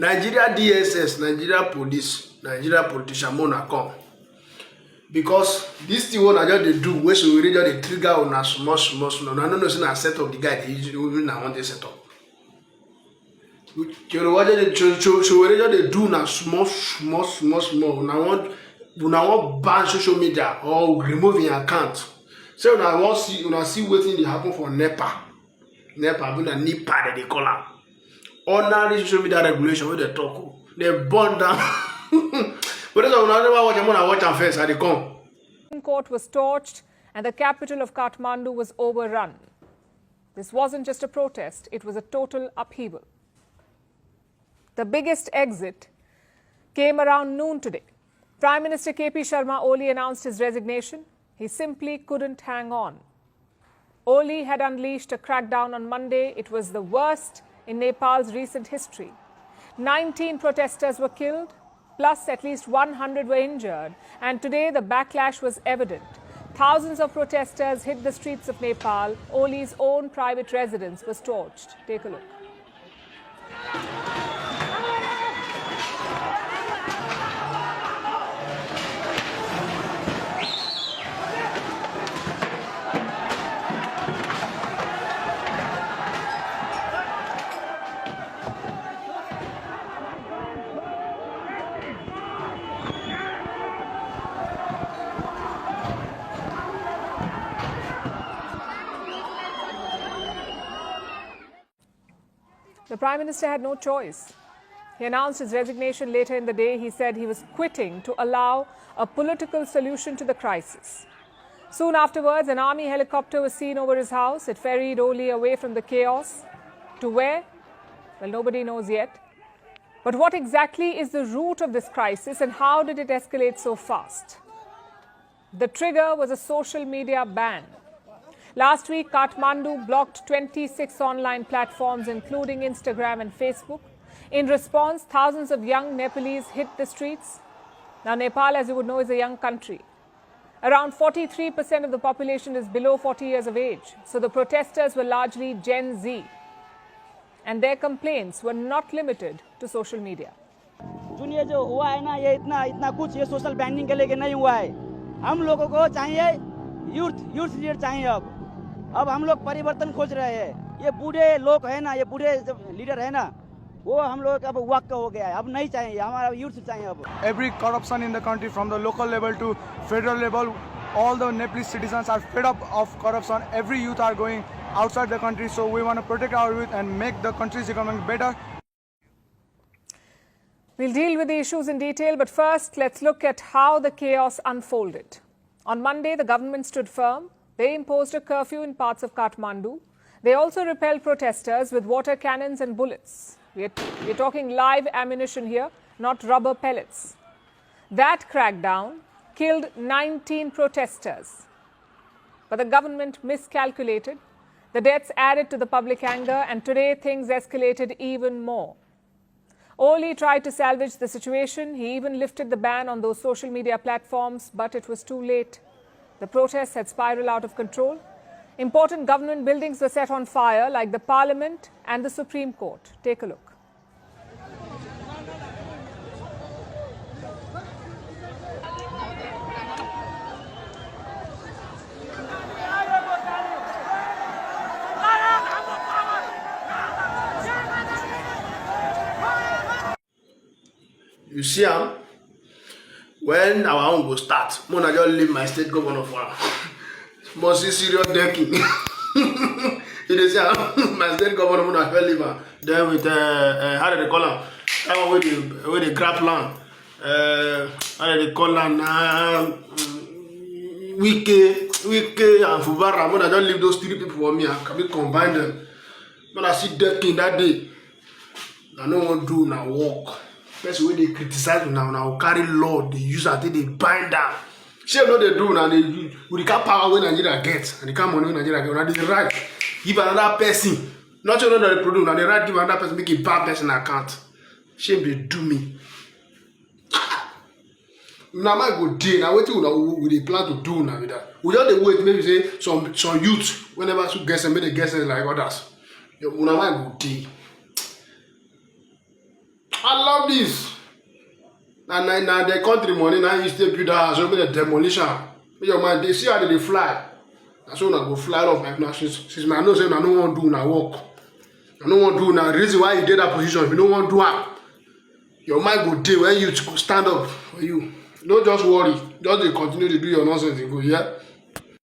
Nigeria DSS, Nigeria police, Nigeria politician mona come. Because this thing I just dey do, wey she already just dey trigger on a small. I don't know say na set up the guy dey even na one dey set up. She already just dey do na small. Una want ban social media or remove your account. So una see wetin dey happen for NEPA. NEPA be na NEPA that they call am. Ordinary social media regulation wey they talk, they burn down. But that's why never watch. I'm gonna watch am first. I dey come. Court was torched and the capital of Kathmandu was overrun. This wasn't just a protest; it was a total upheaval. The biggest exit came around noon today. Prime Minister KP Sharma Oli announced his resignation. He simply couldn't hang on. Oli had unleashed a crackdown on Monday. It was the worst in Nepal's recent history. 19 protesters were killed, plus at least 100 were injured. And today the backlash was evident. Thousands of protesters hit the streets of Nepal. Oli's own private residence was torched. Take a look. The Prime Minister had no choice. He announced his resignation later in the day. He said he was quitting to allow a political solution to the crisis. Soon afterwards, an army helicopter was seen over his house. It ferried Oli away from the chaos. To where? Well, nobody knows yet. But what exactly is the root of this crisis and how did it escalate so fast? The trigger was a social media ban. Last week, Kathmandu blocked 26 online platforms, including Instagram and Facebook. In response, thousands of young Nepalese hit the streets. Now, Nepal, as you would know, is a young country. Around 43% of the population is below 40 years of age. So the protesters were largely Gen Z. And their complaints were not limited to social media. ये जो हुआ है ना, ये इतना कुछ ये social bending के लेके नहीं हुआ है. हम लोगों को चाहिए यूथ लीडर चाहिए. अब हम लोग परिवर्तन खोज रहे हैं. ये बूढ़े लोग है ना, ये बूढ़े लीडर है ना, वो हम लोग अब वक्त हो गया है. अब नहीं चाहिए, हमारा यूथ चाहिए अब. Every corruption in the country, from the local level to federal level, all the Nepalese citizens are fed up of corruption. Every youth are going outside the country, so we want to protect our youth and make the country's economy better. We'll deal with the issues in detail, but first let's look at how the chaos unfolded. On Monday, the government stood firm. They imposed a curfew in parts of Kathmandu. They also repelled protesters with water cannons and bullets. We're talking live ammunition here, not rubber pellets. That crackdown killed 19 protesters. But the government miscalculated. The deaths added to the public anger, and today things escalated even more. Oli tried to salvage the situation. He even lifted the ban on those social media platforms, but it was too late. The protests had spiraled out of control. Important government buildings were set on fire, like the Parliament and the Supreme Court. Take a look. You see, when our own will start, I just leave my state governor for must see serious decking. You see, my state governor I just leave her. Then with how do they call him? That one with the crap land. How do they call him? Wike and Fubara. I just leave those three people for me. I can combine them. When I see decking that day, I no one do now walk. That's why they criticize now carry law, they use it, they bind down. Shame what they do now, they with the kind power when Nigeria gets, and the kind money when Nigeria gets, now they right, give another person, not only that they produce, now they right give another person, make a bad person account. Shame they do me. Now my go day, now what we they plan to do now with that. We just wait, maybe say some youth, whenever to guess and make the guesses like others. Now my go day. I love this. Now the country money now you still build that house, so make the demolition. Make your mind they see how they fly. And so I go fly off like now since I know say I don't want to do now work. I don't want to do now. The reason why you get that position, if you don't want to do it, your mind go day when you stand up for you. Don't just worry. Just dey continue to do your nonsense. You go, yeah.